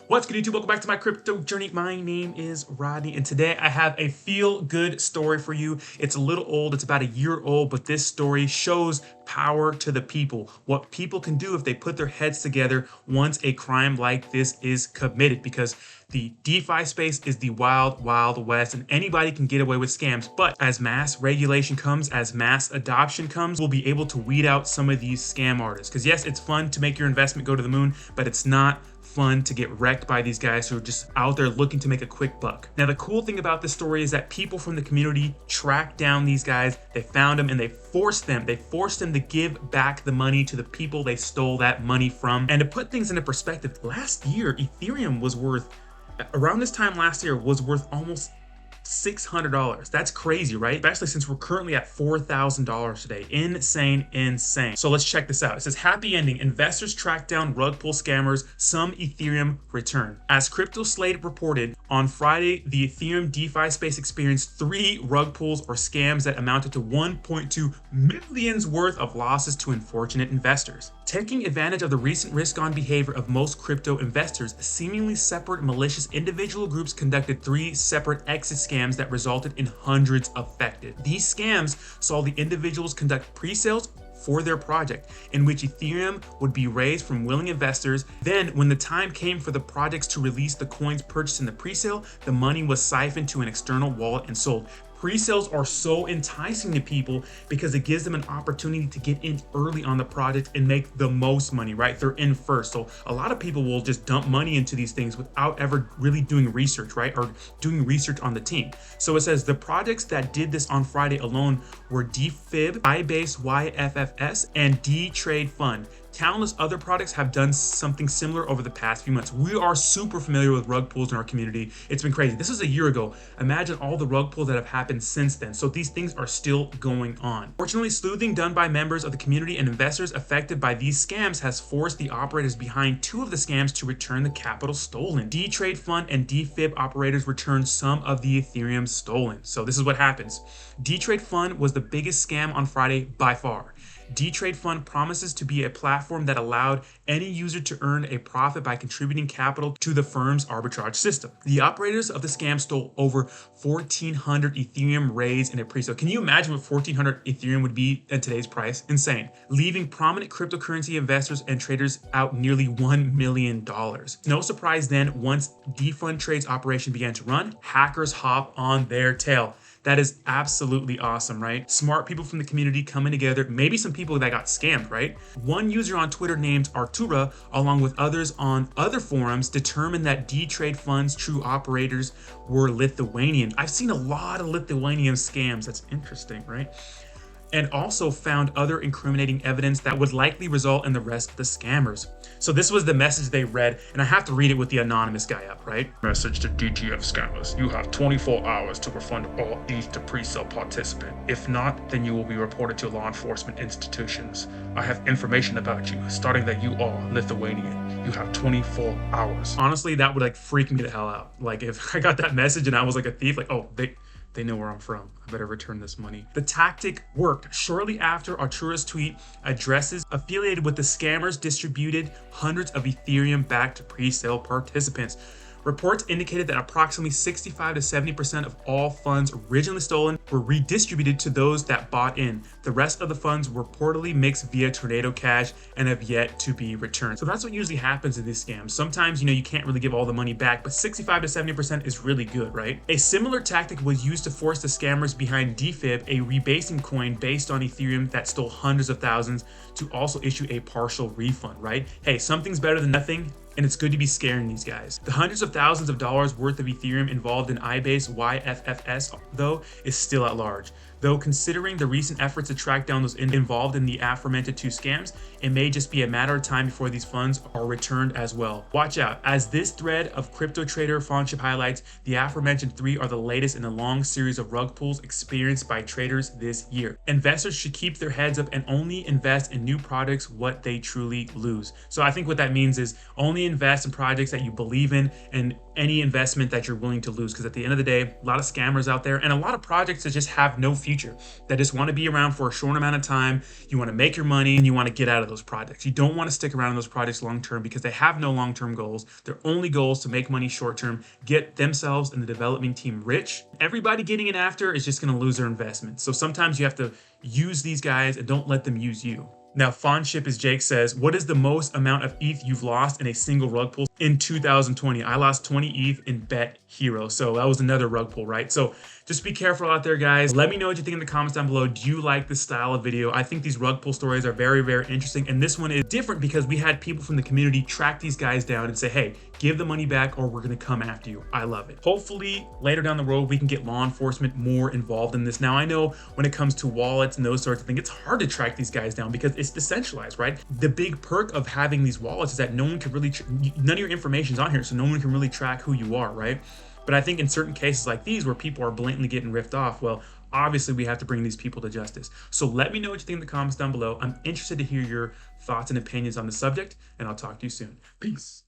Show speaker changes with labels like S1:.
S1: What's good, YouTube? Welcome back to my crypto journey. My name is Rodney, and today I have a feel-good story for you. It's a little old, it's about a year old, but this story shows power to the people. What people can do if they put their heads together once a crime like this is committed, because the DeFi space is the wild, wild west, and anybody can get away with scams. But as mass regulation comes, as mass adoption comes, we'll be able to weed out some of these scam artists. Because yes, it's fun to make your investment go to the moon, but it's not fun to get wrecked by these guys who are just out there looking to make a quick buck. Now, the cool thing about this story is that people from the community tracked down these guys, they found them, and they forced them to give back the money to the people they stole that money from. And to put things into perspective, last year, Ethereum was worth, around this time last year, was worth almost $600. That's crazy, right? Especially since we're currently at $4,000 today. Insane, insane. So let's check this out. It says, happy ending. Investors track down rug pull scammers. Some Ethereum return. As Crypto Slate reported, on Friday, the Ethereum DeFi space experienced 3 rug pulls or scams that amounted to 1.2 million worth of losses to unfortunate investors. Taking advantage of the recent risk-on behavior of most crypto investors, seemingly separate malicious individual groups conducted 3 separate exit scams that resulted in hundreds affected. These scams saw the individuals conduct pre-sales for their project, in which Ethereum would be raised from willing investors. Then, when the time came for the projects to release the coins purchased in the pre-sale, the money was siphoned to an external wallet and sold. Pre-sales are so enticing to people because it gives them an opportunity to get in early on the project and make the most money, right? They're in first. So a lot of people will just dump money into these things without ever really doing research, right? Or doing research on the team. So it says the projects that did this on Friday alone were DFib, iBase YFFS, and D-Trade Fund. Countless other products have done something similar over the past few months. We are super familiar with rug pulls in our community. It's been crazy. This is a year ago. Imagine all the rug pulls that have happened since then. So these things are still going on. Fortunately, sleuthing done by members of the community and investors affected by these scams has forced the operators behind 2 of the scams to return the capital stolen. D-Trade Fund and DFib operators returned some of the Ethereum stolen. So this is what happens. D-Trade Fund was the biggest scam on Friday by far. D-Trade Fund promises to be a platform that allowed any user to earn a profit by contributing capital to the firm's arbitrage system. The operators of the scam stole over 1,400 Ethereum raised in a pre-sale. Can you imagine what 1,400 Ethereum would be at today's price? Insane. Leaving prominent cryptocurrency investors and traders out nearly $1 million. No surprise then, once D-Fund Trade's operation began to run, hackers hop on their tail. That is absolutely awesome, right? Smart people from the community coming together, maybe some people that got scammed, right? One user on Twitter named Artura, along with others on other forums, determined that D-Trade Fund's true operators were Lithuanian. I've seen a lot of Lithuanian scams. That's interesting, right? And also found other incriminating evidence that would likely result in the rest of the scammers. So this was the message they read, and I have to read it with the anonymous guy up, right? Message to DTF scammers. You have 24 hours to refund all ETH to pre-sale participant. If not, then you will be reported to law enforcement institutions. I have information about you, starting that you are Lithuanian. You have 24 hours. Honestly, that would freak me the hell out. Like if I got that message and I was like a thief, like, oh, they know where I'm from. I better return this money. The tactic worked. Shortly after Artura's tweet, addresses affiliated with the scammers distributed hundreds of Ethereum back to pre-sale participants. Reports indicated that approximately 65 to 70% of all funds originally stolen were redistributed to those that bought in. The rest of the funds were reportedly mixed via Tornado Cash and have yet to be returned. So that's what usually happens in these scams. Sometimes, you can't really give all the money back, but 65 to 70% is really good, right? A similar tactic was used to force the scammers behind DFib, a rebasing coin based on Ethereum that stole hundreds of thousands, to also issue a partial refund, right? Hey, something's better than nothing. And it's good to be scaring these guys. The hundreds of thousands of dollars worth of Ethereum involved in iBase YFFS, though, is still at large. Though considering the recent efforts to track down those involved in the aforementioned 2 scams, it may just be a matter of time before these funds are returned as well. Watch out, as this thread of crypto trader fawnship highlights, the aforementioned 3 are the latest in a long series of rug pulls experienced by traders this year. Investors should keep their heads up and only invest in new products what they truly lose. So I think what that means is only invest in projects that you believe in, and any investment that you're willing to lose, because at the end of the day, a lot of scammers out there and a lot of projects that just have no future. future that just want to be around for a short amount of time. You want to make your money and you want to get out of those projects. You don't want to stick around in those projects long term because they have no long-term goals. Their only goal is to make money short term, get themselves and the development team rich. Everybody getting in after is just going to lose their investment. So sometimes you have to use these guys and don't let them use you. Now, Fawnship, as Jake says, what is the most amount of ETH you've lost in a single rug pull? In 2020, I lost 20 ETH in Bet Hero. So that was another rug pull, right? So just be careful out there, guys. Let me know what you think in the comments down below. Do you like this style of video? I think these rug pull stories are very, very interesting. And this one is different because we had people from the community track these guys down and say, hey, give the money back or we're gonna come after you. I love it. Hopefully later down the road, we can get law enforcement more involved in this. Now, I know when it comes to wallets and those sorts of things, it's hard to track these guys down because it's decentralized, right? The big perk of having these wallets is that no one can really, none of your information's on here, so no one can really track who you are, right? But I think in certain cases like these where people are blatantly getting ripped off, well, obviously we have to bring these people to justice. So let me know what you think in the comments down below. I'm interested to hear your thoughts and opinions on the subject, and I'll talk to you soon. Peace.